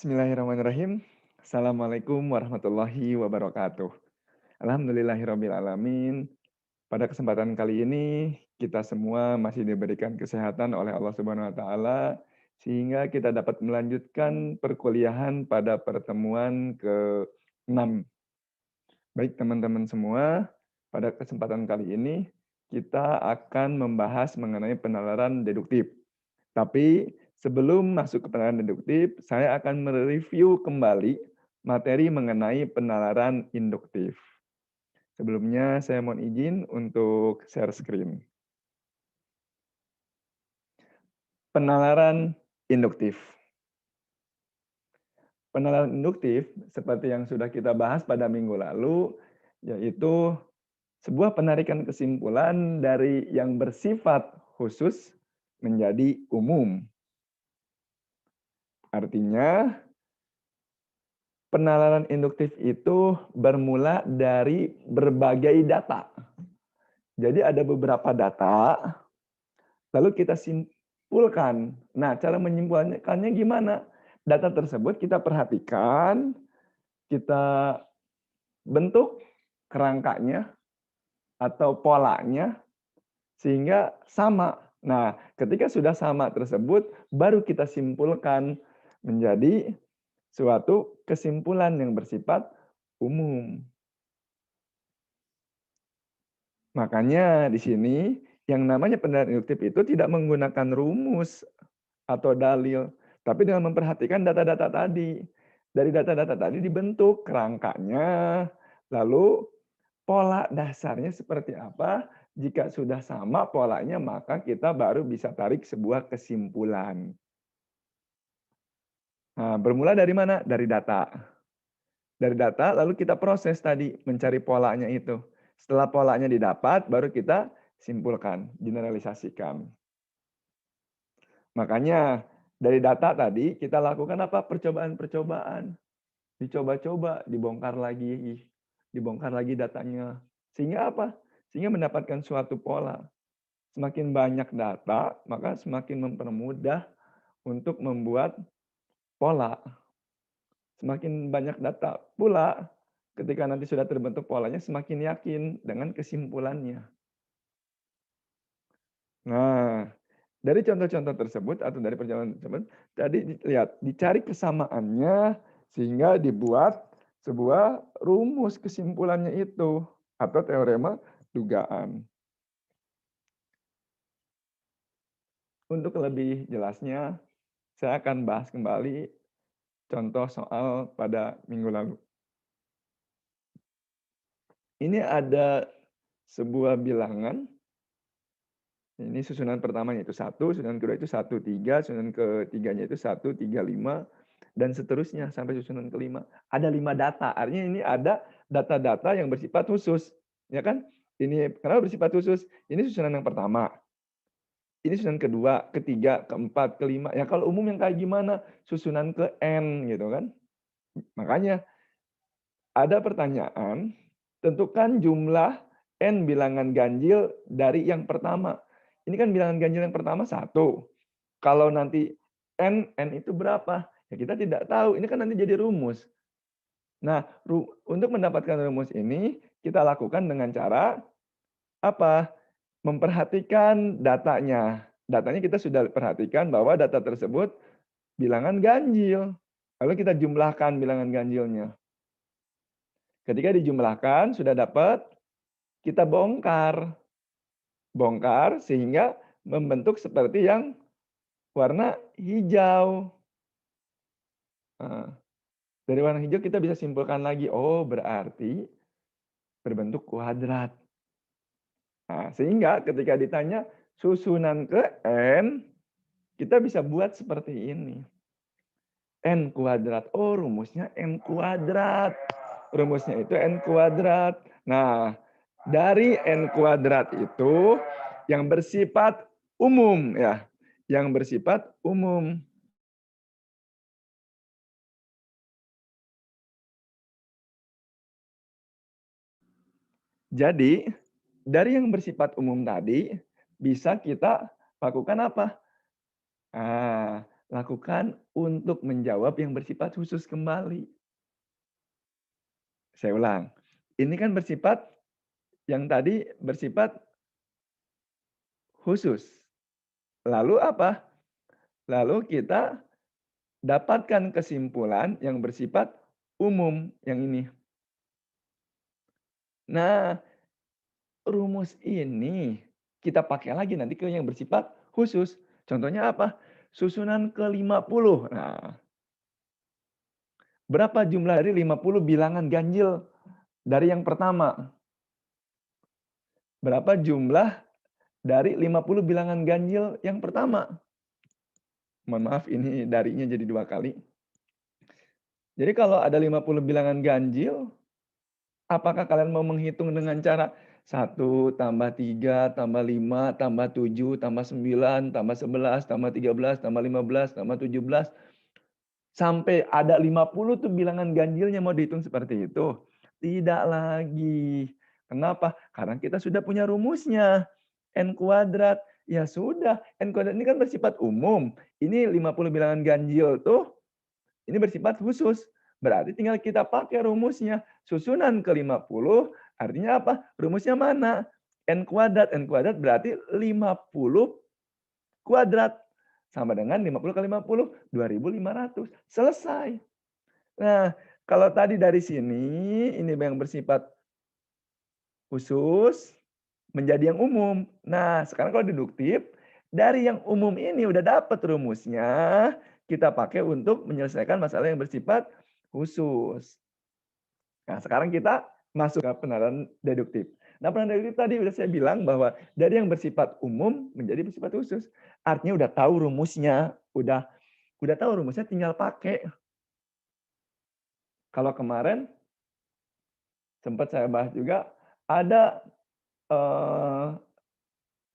Bismillahirrahmanirrahim. Assalamualaikum warahmatullahi wabarakatuh. Alhamdulillahirabbil alamin. Pada kesempatan kali ini kita semua masih diberikan kesehatan oleh Allah Subhanahu wa taala sehingga kita dapat melanjutkan perkuliahan pada pertemuan ke-6. Baik teman-teman semua, pada kesempatan kali ini kita akan membahas mengenai penalaran deduktif. Tapi sebelum masuk ke penalaran deduktif, saya akan mereview kembali materi mengenai penalaran induktif. Sebelumnya saya mohon izin untuk share screen. Penalaran induktif. Penalaran induktif seperti yang sudah kita bahas pada minggu lalu, yaitu sebuah penarikan kesimpulan dari yang bersifat khusus menjadi umum. Artinya, penalaran induktif itu bermula dari berbagai data. Jadi ada beberapa data, lalu kita simpulkan. Nah, cara menyimpulkannya gimana? Data tersebut kita perhatikan, kita bentuk kerangkanya atau polanya sehingga sama. Nah, ketika sudah sama tersebut, baru kita simpulkan menjadi suatu kesimpulan yang bersifat umum. Makanya di sini yang namanya penelitian induktif itu tidak menggunakan rumus atau dalil, tapi dengan memperhatikan data-data tadi. Dari data-data tadi dibentuk kerangkanya, lalu pola dasarnya seperti apa. Jika sudah sama polanya, maka kita baru bisa tarik sebuah kesimpulan. Nah, bermula dari mana? Dari data. Dari data, lalu kita proses tadi, mencari polanya itu. Setelah polanya didapat, baru kita simpulkan, generalisasikan. Makanya dari data tadi kita lakukan apa? Percobaan-percobaan. Dicoba-coba, dibongkar lagi datanya. Sehingga apa? Sehingga mendapatkan suatu pola. Semakin banyak data, maka semakin mempermudah untuk membuat pola. Semakin banyak data pula, ketika nanti sudah terbentuk polanya, semakin yakin dengan kesimpulannya. Nah, dari contoh-contoh tersebut atau dari perjalanan tersebut, tadi lihat, dicari kesamaannya sehingga dibuat sebuah rumus kesimpulannya itu atau teorema dugaan. Untuk lebih jelasnya, saya akan bahas kembali contoh soal pada minggu lalu. Ini ada sebuah bilangan. Ini susunan pertamanya itu 1, susunan kedua itu 1, 3, susunan ketiganya itu 1, 3, 5, dan seterusnya sampai susunan kelima. Ada 5 data, artinya ini ada data-data yang bersifat khusus. Ya kan? Ini kenapa bersifat khusus? Ini susunan yang pertama. Ini susunan kedua, ketiga, keempat, kelima. Ya kalau umum yang kayak gimana? Susunan ke N gitu kan. Makanya ada pertanyaan, tentukan jumlah N bilangan ganjil dari yang pertama. Ini kan bilangan ganjil yang pertama 1. Kalau nanti N itu berapa? Ya kita tidak tahu, ini kan nanti jadi rumus. Nah, untuk mendapatkan rumus ini, kita lakukan dengan cara apa? Memperhatikan datanya. Datanya kita sudah perhatikan bahwa data tersebut bilangan ganjil. Lalu kita jumlahkan bilangan ganjilnya. Ketika dijumlahkan, sudah dapat, kita bongkar. Bongkar sehingga membentuk seperti yang warna hijau. Nah, dari warna hijau kita bisa simpulkan lagi, oh berarti berbentuk kuadrat. Nah, sehingga ketika ditanya susunan ke N, kita bisa buat seperti ini. N kuadrat, oh rumusnya N kuadrat. Rumusnya itu N kuadrat. Nah, dari N kuadrat itu yang bersifat umum ya, yang bersifat umum. Jadi, dari yang bersifat umum tadi bisa kita lakukan apa? Nah, lakukan untuk menjawab yang bersifat khusus kembali. Saya ulang, ini kan bersifat yang tadi bersifat khusus. Lalu apa? Lalu kita dapatkan kesimpulan yang bersifat umum yang ini. Nah, rumus ini kita pakai lagi nanti ke yang bersifat khusus. Contohnya apa? Susunan ke-50. Nah, berapa jumlah dari 50 bilangan ganjil dari yang pertama? Berapa jumlah dari 50 bilangan ganjil yang pertama? Mohon maaf ini darinya jadi 2 kali. Jadi kalau ada 50 bilangan ganjil, apakah kalian mau menghitung dengan cara 1 tambah 3 tambah 5 tambah 7 tambah 9 tambah 11 tambah 13 tambah 15 tambah 17 sampai ada 50 tuh bilangan ganjilnya mau dihitung seperti itu? Tidak lagi. Kenapa? Karena kita sudah punya rumusnya. N kuadrat. Ya sudah, N kuadrat ini kan bersifat umum. Ini 50 bilangan ganjil tuh, ini bersifat khusus. Berarti tinggal kita pakai rumusnya. Susunan ke-50 artinya apa? Rumusnya mana? N kuadrat. N kuadrat berarti 50 kuadrat. Sama dengan 50 kali 50, 2.500. Selesai. Nah, kalau tadi dari sini, ini yang bersifat khusus, menjadi yang umum. Nah, sekarang kalau deduktif, dari yang umum ini udah dapat rumusnya, kita pakai untuk menyelesaikan masalah yang bersifat khusus. Nah, sekarang kita masuk ke penalaran deduktif. Nah, penalaran deduktif tadi udah saya bilang bahwa dari yang bersifat umum menjadi bersifat khusus. Artinya udah tahu rumusnya, udah tahu rumusnya tinggal pakai. Kalau kemarin sempat saya bahas juga ada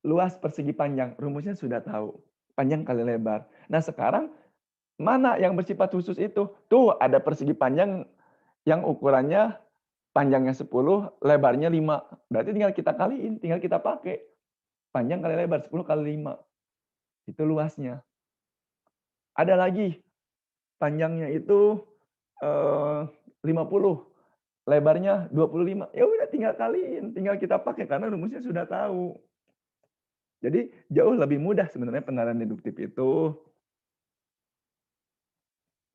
luas persegi panjang, rumusnya sudah tahu, panjang kali lebar. Nah, sekarang mana yang bersifat khusus itu? Tuh ada persegi panjang yang ukurannya panjangnya 10, lebarnya 5. Berarti tinggal kita kaliin, tinggal kita pakai. Panjang kali lebar 10 kali 5. Itu luasnya. Ada lagi panjangnya itu 50, lebarnya 25. Ya udah tinggal kaliin, tinggal kita pakai karena rumusnya sudah tahu. Jadi jauh lebih mudah sebenarnya penalaran deduktif itu.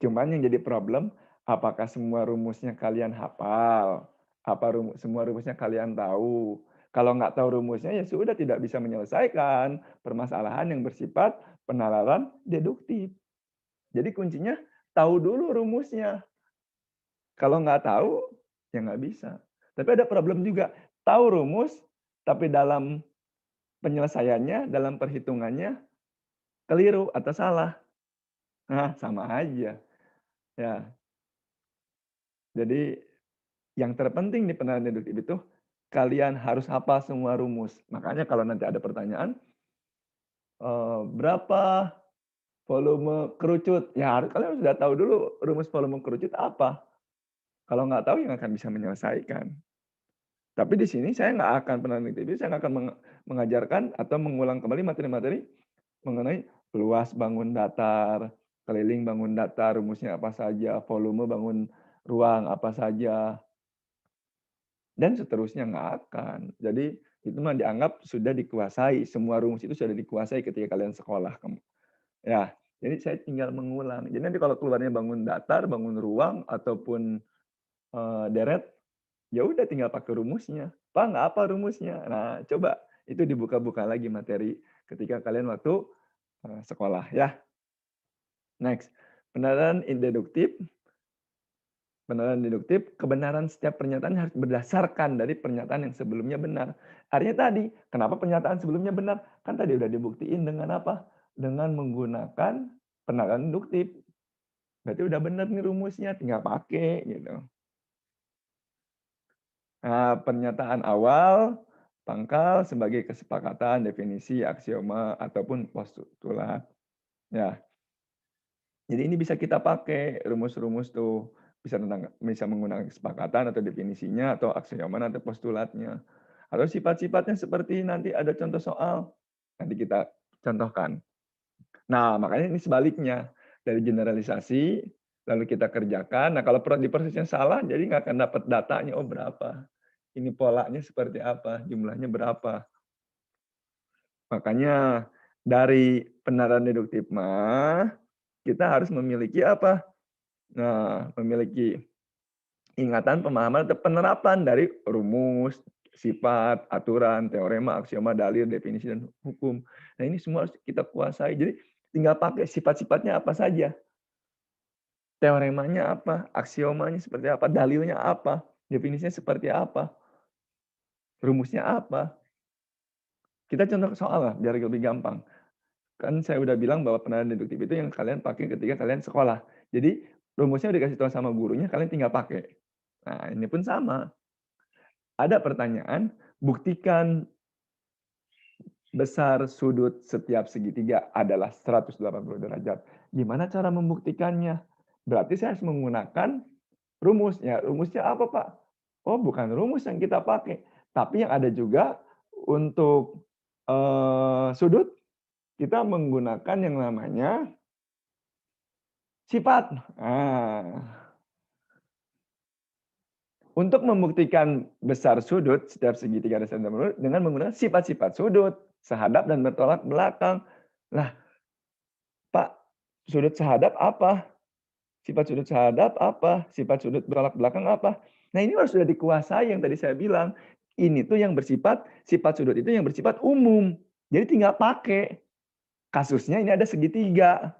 Cuman yang jadi problem, apakah semua rumusnya kalian hafal? Apa semua rumusnya kalian tahu? Kalau nggak tahu rumusnya, ya sudah tidak bisa menyelesaikan permasalahan yang bersifat penalaran deduktif. Jadi kuncinya tahu dulu rumusnya. Kalau nggak tahu, ya nggak bisa. Tapi ada problem juga, tahu rumus, tapi dalam penyelesaiannya, dalam perhitungannya, keliru atau salah. Nah, sama aja. Ya, jadi yang terpenting di penalaran deduktif itu, kalian harus hafal semua rumus. Makanya kalau nanti ada pertanyaan, berapa volume kerucut? Ya kalian sudah tahu dulu rumus volume kerucut apa. Kalau nggak tahu, yang akan bisa menyelesaikan. Tapi di sini saya nggak akan penalaran deduktif, saya nggak akan mengajarkan atau mengulang kembali materi-materi mengenai luas bangun datar, keliling bangun datar, rumusnya apa saja, volume bangun ruang apa saja, dan seterusnya nggak akan. Jadi itu mah dianggap sudah dikuasai, semua rumus itu sudah dikuasai ketika kalian sekolah. Ya, jadi saya tinggal mengulang. Jadi nanti kalau keluarnya bangun datar, bangun ruang, ataupun deret, ya udah tinggal pakai rumusnya. Pak, nggak apa rumusnya? Nah, coba itu dibuka-buka lagi materi ketika kalian waktu sekolah ya. Next, penalaran indeduktif. Penalaran deduktif, kebenaran setiap pernyataan harus berdasarkan dari pernyataan yang sebelumnya benar. Artinya tadi, kenapa pernyataan sebelumnya benar? Kan tadi udah dibuktiin dengan apa? Dengan menggunakan penalaran induktif. Berarti udah benar nih rumusnya, tinggal pakai gitu. Nah, pernyataan awal, pangkal sebagai kesepakatan, definisi, aksioma, ataupun postulat. Ya, jadi ini bisa kita pakai rumus-rumus tuh. Bisa menggunakan kesepakatan atau definisinya atau aksioma atau postulatnya. Atau sifat-sifatnya seperti nanti ada contoh soal. Nanti kita contohkan. Nah, makanya ini sebaliknya. Dari generalisasi, lalu kita kerjakan. Nah, kalau di proses yang salah, jadi nggak akan dapat datanya, oh berapa. Ini polanya seperti apa, jumlahnya berapa. Makanya dari penerapan deduktif mah, kita harus memiliki apa? Nah, memiliki ingatan, pemahaman, atau penerapan dari rumus, sifat, aturan, teorema, aksioma, dalil, definisi, dan hukum. Nah, ini semua harus kita kuasai. Jadi tinggal pakai sifat-sifatnya apa saja. Teoremanya apa, aksiomanya seperti apa, dalilnya apa, definisinya seperti apa, rumusnya apa. Kita contoh soal lah, biar lebih gampang. Kan saya udah bilang bahwa penerapan deduktif itu yang kalian pakai ketika kalian sekolah. Jadi rumusnya udah dikasih tahu sama gurunya, kalian tinggal pakai. Nah, ini pun sama. Ada pertanyaan, buktikan besar sudut setiap segitiga adalah 180 derajat. Gimana cara membuktikannya? Berarti saya harus menggunakan rumusnya. Rumusnya apa, Pak? Oh, bukan rumus yang kita pakai. Tapi yang ada juga untuk sudut, kita menggunakan yang namanya sifat. Nah, untuk membuktikan besar sudut setiap segitiga ada dengan menggunakan sifat-sifat sudut, sehadap dan bertolak belakang. Lah, Pak, sudut sehadap apa? Sifat sudut sehadap apa? Sifat sudut bertolak belakang apa? Nah, ini harus sudah dikuasai yang tadi saya bilang. Ini tuh yang bersifat, sifat sudut itu yang bersifat umum. Jadi tinggal pakai. Kasusnya ini ada segitiga.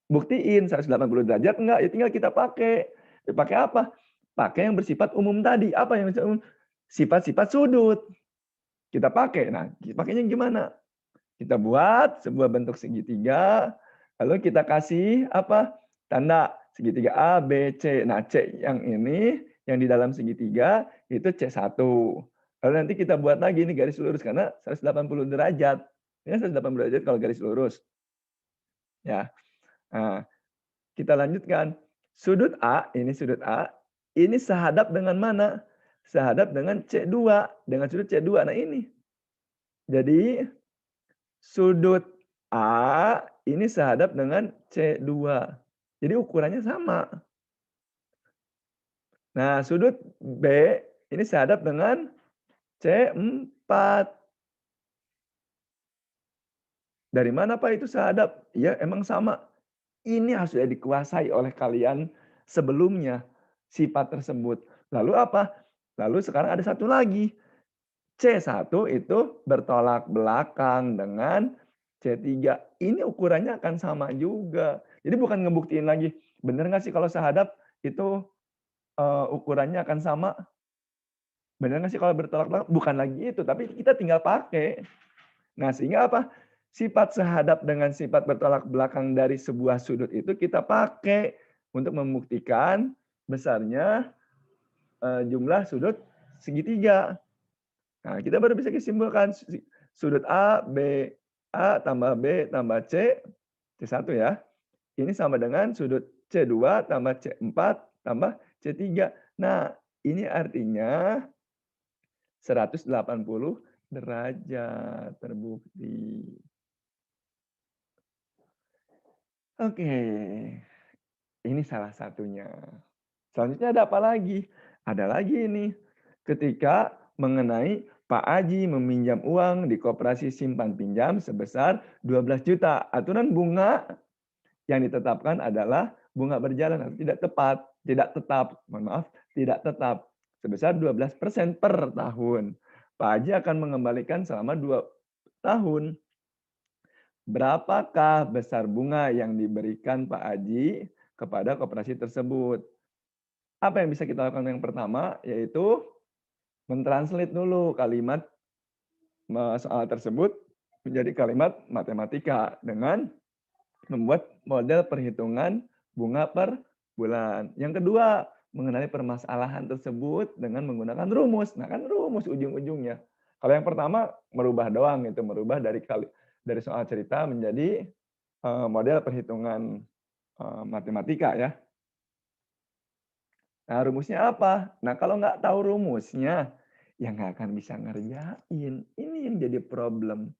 Buktiin 180 derajat enggak, ya tinggal kita pakai. Ya, pakai apa? Pakai yang bersifat umum tadi. Apa yang bersifat umum? Sifat-sifat sudut. Kita pakai. Nah, pakainya gimana? Kita buat sebuah bentuk segitiga, lalu kita kasih apa? Tanda segitiga A, B, C. Nah, C yang ini, yang di dalam segitiga, itu C1. Lalu nanti kita buat lagi ini garis lurus, karena 180 derajat. Ini 180 derajat kalau garis lurus. Ya. Nah, kita lanjutkan. Sudut A, ini sehadap dengan mana? Sehadap dengan C2, dengan sudut C2. Nah, ini. Jadi, sudut A ini sehadap dengan C2. Jadi ukurannya sama. Nah, sudut B ini sehadap dengan C4. Dari mana Pak itu sehadap? Ya, emang sama. Ini harus sudah dikuasai oleh kalian sebelumnya, sifat tersebut. Lalu apa? Lalu sekarang ada satu lagi. C1 itu bertolak belakang dengan C3. Ini ukurannya akan sama juga. Jadi bukan ngebuktiin lagi, benar nggak sih kalau sehadap itu ukurannya akan sama? Benar nggak sih kalau bertolak belakang? Bukan lagi itu, tapi kita tinggal pakai. Nah, sehingga apa? Sifat sehadap dengan sifat bertolak belakang dari sebuah sudut itu kita pakai untuk membuktikan besarnya jumlah sudut segitiga. Nah, kita baru bisa simpulkan sudut A tambah B tambah C1 ya. Ini sama dengan sudut C2 tambah C4 tambah C3. Nah, ini artinya 180 derajat terbukti. Oke, ini salah satunya. Selanjutnya ada apa lagi? Ada lagi ini, ketika mengenai Pak Aji meminjam uang di koperasi simpan pinjam sebesar 12 juta. Aturan bunga yang ditetapkan adalah bunga berjalan atau tidak tetap, mohon maaf, tidak tetap sebesar 12% per tahun. Pak Haji akan mengembalikan selama 2 tahun. Berapakah besar bunga yang diberikan Pak Haji kepada koperasi tersebut? Apa yang bisa kita lakukan yang pertama, yaitu mentranslate dulu kalimat soal tersebut menjadi kalimat matematika dengan membuat model perhitungan bunga per bulan. Yang kedua, mengenai permasalahan tersebut dengan menggunakan rumus. Nah, kan rumus ujung-ujungnya. Kalau yang pertama merubah doang itu, merubah dari soal cerita menjadi model perhitungan matematika ya. Nah, rumusnya apa? Nah, kalau nggak tahu rumusnya, ya nggak akan bisa ngerjain. Ini yang jadi problem.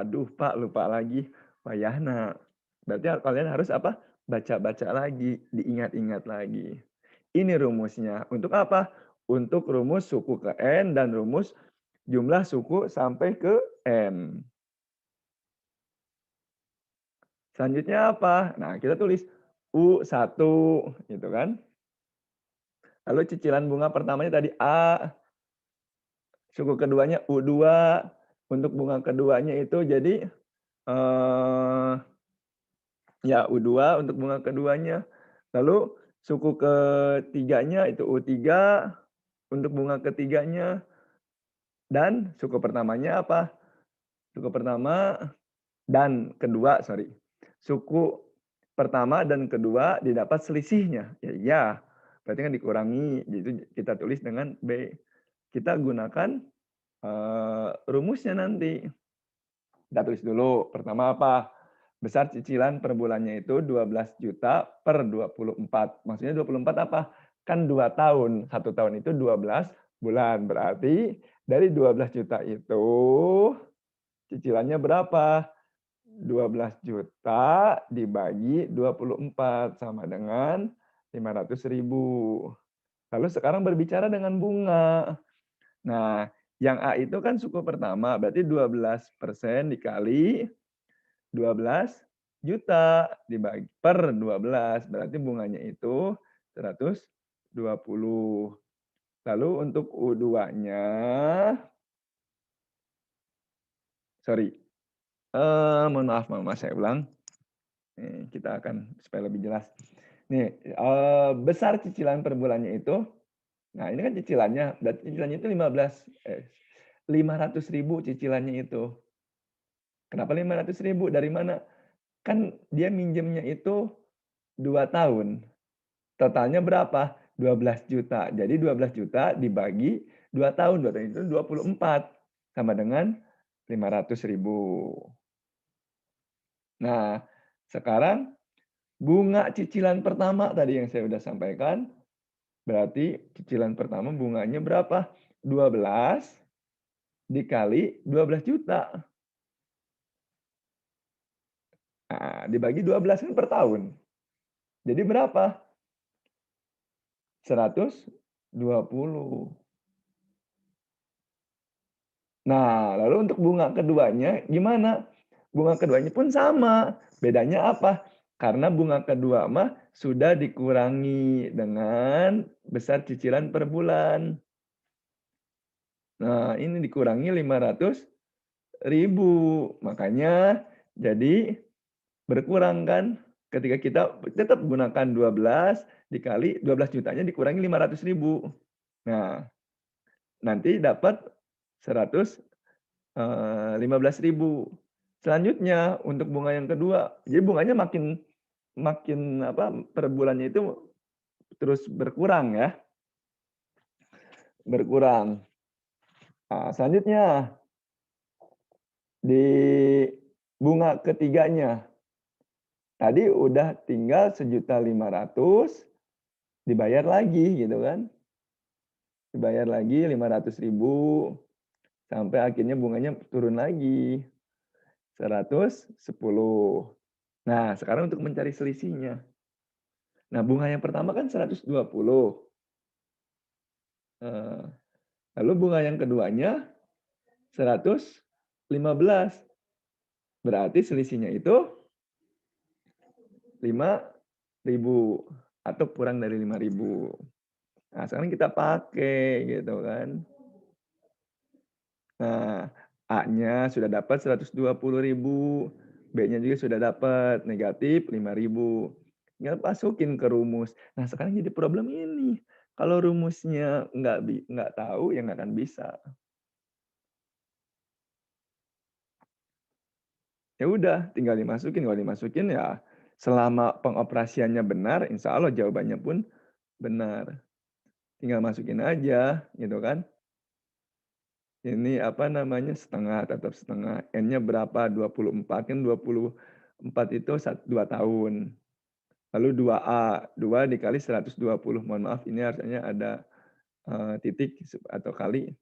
Aduh Pak, lupa lagi. Wayahna. Berarti kalian harus apa? Baca-baca lagi, diingat-ingat lagi. Ini rumusnya. Untuk apa? Untuk rumus suku ke N dan rumus jumlah suku sampai ke N. Selanjutnya apa? Nah, kita tulis U1 gitu kan. Lalu cicilan bunga pertamanya tadi A, suku keduanya U2. Untuk bunga keduanya itu jadi ya U2 untuk bunga keduanya. Lalu suku ketiganya itu U3 untuk bunga ketiganya. Dan suku pertamanya apa? Suku pertama dan kedua, sorry. Suku pertama dan kedua didapat selisihnya. Ya, iya. Berarti kan dikurangi. Jadi kita tulis dengan B. Kita gunakan rumusnya nanti. Kita tulis dulu. Pertama apa? Besar cicilan per bulannya itu 12 juta per 24. Maksudnya 24 apa? Kan 2 tahun. 1 tahun itu 12 bulan. Berarti dari 12 juta itu cicilannya berapa? 12 juta dibagi 24 sama dengan 500.000. Lalu sekarang berbicara dengan bunga. Nah, yang A itu kan suku pertama, berarti 12% dikali 12 juta dibagi per 12, berarti bunganya itu 120. Lalu untuk U2-nya, sorry, mohon maaf, saya ulang. Nih, kita akan supaya lebih jelas. Nih, besar cicilan per bulannya itu, nah ini kan cicilannya, berarti cicilannya itu 500.000 cicilannya itu. Kenapa 500.000? Dari mana? Kan dia minjemnya itu 2 tahun. Totalnya berapa? 12 juta. Jadi 12 juta dibagi 2 tahun. 2 tahun itu 24. Sama dengan 500.000. Nah, sekarang bunga cicilan pertama tadi yang saya sudah sampaikan. Berarti cicilan pertama bunganya berapa? 12 dikali 12 juta. Nah, dibagi 12 kan per tahun. Jadi berapa? 120. Nah, lalu untuk bunga keduanya gimana? Bunga keduanya pun sama. Bedanya apa? Karena bunga kedua mah sudah dikurangi dengan besar cicilan per bulan. Nah, ini dikurangi 500.000. Makanya jadi berkurang kan? Ketika kita tetap gunakan 12 dikali 12 jutanya dikurangi 500.000. Nah, nanti dapat 115.000. Selanjutnya untuk bunga yang kedua, jadi bunganya makin makin apa per bulannya itu terus berkurang ya, berkurang. Nah, selanjutnya di bunga ketiganya tadi udah tinggal 1.500.000 dibayar lagi gitu kan. Dibayar lagi 500.000 sampai akhirnya bunganya turun lagi 110. Nah, sekarang untuk mencari selisihnya. Nah, bunga yang pertama kan 120. Lalu bunga yang keduanya 115. Berarti selisihnya itu 5.000 atau kurang dari 5.000. Nah, sekarang kita pakai gitu kan. Nah, A-nya sudah dapat 120.000, B-nya juga sudah dapat negatif 5.000. Tinggal masukin ke rumus. Nah, sekarang jadi problem ini. Kalau rumusnya nggak tahu, ya nggak akan bisa. Ya udah, tinggal dimasukin. Kalau dimasukin ya selama pengoperasiannya benar, insya Allah jawabannya pun benar. Tinggal masukin aja, gitu kan. Ini apa namanya, setengah, tetap setengah. N-nya berapa? 24. Kan 24 itu 2 tahun. Lalu 2A. 2 dikali 120. Mohon maaf, ini harusnya ada titik atau kali.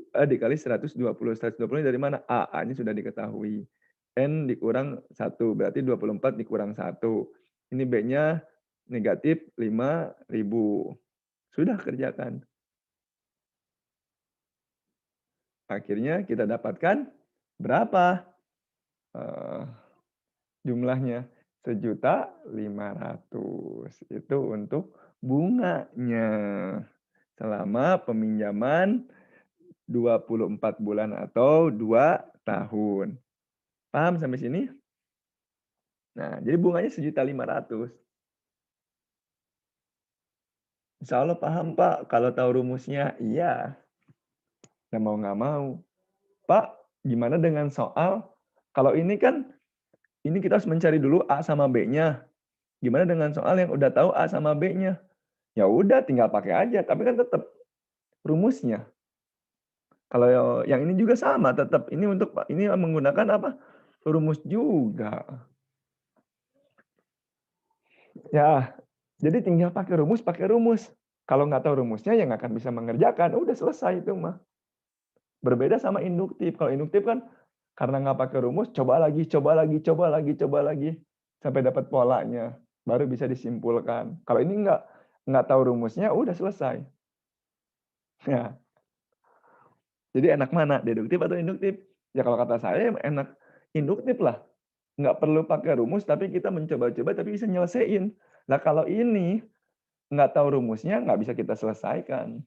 dikali 120. 120 dari mana? A, A-nya sudah diketahui. N dikurang 1, berarti 24 dikurang 1. Ini B-nya negatif 5.000. Sudah kerjakan. Akhirnya kita dapatkan berapa jumlahnya? 1.500.000. Itu untuk bunganya. Selama peminjaman 24 bulan atau 2 tahun. Paham sampai sini? Nah, jadi bunganya 1.500.000. Insya Allah paham, Pak. Kalau tahu rumusnya, iya. Nah, mau nggak mau. Pak, gimana dengan soal? Kalau ini kan, ini kita harus mencari dulu A sama B-nya. Gimana dengan soal yang udah tahu A sama B-nya? Ya udah, tinggal pakai aja. Tapi kan tetap rumusnya. Kalau yang ini juga sama, tetap ini menggunakan apa? Rumus juga. Ya, jadi tinggal pakai rumus, pakai rumus. Kalau nggak tahu rumusnya, ya nggak akan bisa mengerjakan. Udah selesai itu mah. Berbeda sama induktif. Kalau induktif kan karena nggak pakai rumus, coba lagi, coba lagi, coba lagi, coba lagi sampai dapat polanya, baru bisa disimpulkan. Kalau ini nggak tahu rumusnya, udah selesai. Ya. Jadi enak mana, deduktif atau induktif? Ya kalau kata saya enak induktif lah. Nggak perlu pakai rumus, tapi kita mencoba-coba, tapi bisa nyelesain. Nah kalau ini nggak tahu rumusnya, nggak bisa kita selesaikan.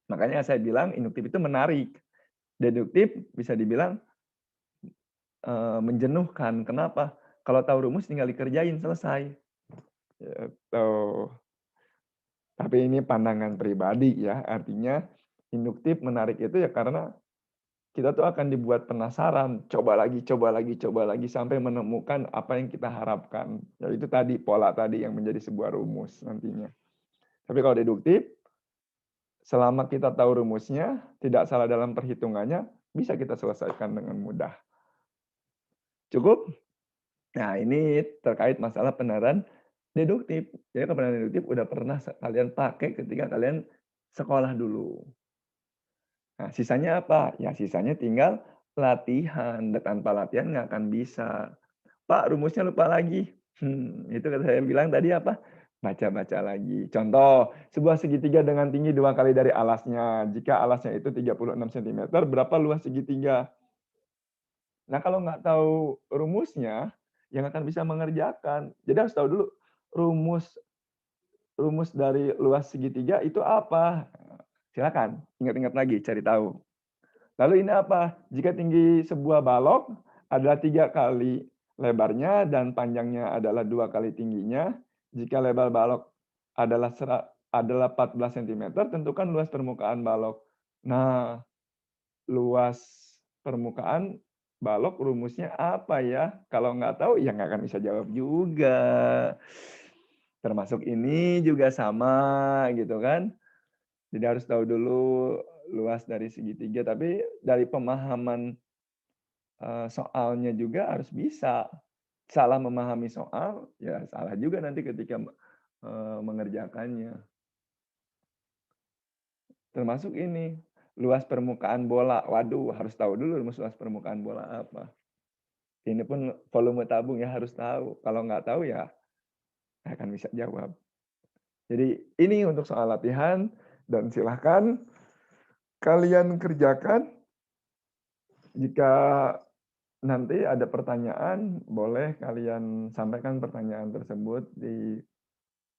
Makanya saya bilang induktif itu menarik. Deduktif bisa dibilang menjenuhkan. Kenapa? Kalau tahu rumus tinggal dikerjain, selesai. Gitu. Tapi ini pandangan pribadi ya, artinya induktif menarik itu ya karena kita tuh akan dibuat penasaran, coba lagi, coba lagi, coba lagi sampai menemukan apa yang kita harapkan. Ya itu tadi pola tadi yang menjadi sebuah rumus nantinya. Tapi kalau deduktif, selama kita tahu rumusnya, tidak salah dalam perhitungannya, bisa kita selesaikan dengan mudah. Cukup? Nah, ini terkait masalah penerapan deduktif. Jadi penerapan deduktif udah pernah kalian pakai ketika kalian sekolah dulu. Nah, sisanya apa? Ya, sisanya tinggal latihan. Dan tanpa latihan nggak akan bisa. Pak, rumusnya lupa lagi. Itu kata saya bilang tadi apa? Baca-baca lagi. Contoh, sebuah segitiga dengan tinggi 2 kali dari alasnya. Jika alasnya itu 36 cm, berapa luas segitiga? Nah, kalau nggak tahu rumusnya, yang akan bisa mengerjakan. Jadi harus tahu dulu rumus rumus dari luas segitiga itu apa. Silakan, ingat-ingat lagi, cari tahu. Lalu ini apa? Jika tinggi sebuah balok adalah 3 kali lebarnya dan panjangnya adalah 2 kali tingginya. Jika lebar balok adalah 14 cm, tentukan luas permukaan balok. Nah, luas permukaan balok rumusnya apa ya? Kalau nggak tahu, ya nggak akan bisa jawab juga. Termasuk ini juga sama gitu kan. Jadi harus tahu dulu luas dari segitiga, tapi dari pemahaman soalnya juga harus bisa. Salah memahami soal, ya salah juga nanti ketika mengerjakannya. Termasuk ini, luas permukaan bola. Waduh, harus tahu dulu luas permukaan bola apa. Ini pun volume tabung ya harus tahu. Kalau nggak tahu ya nggak akan bisa jawab. Jadi ini untuk soal latihan dan silahkan kalian kerjakan. Jika nanti ada pertanyaan, boleh kalian sampaikan pertanyaan tersebut di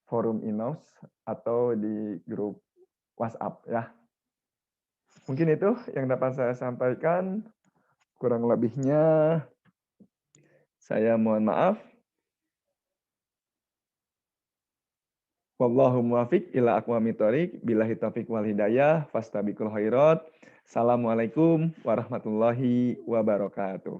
forum Inos atau di grup WhatsApp ya. Mungkin itu yang dapat saya sampaikan. Kurang lebihnya saya mohon maaf. Wallahu muwaffiq ila aqwamit thoriq. Billahi taufiq wal hidayah. Fastabiqul khairat. Assalamualaikum warahmatullahi wabarakatuh.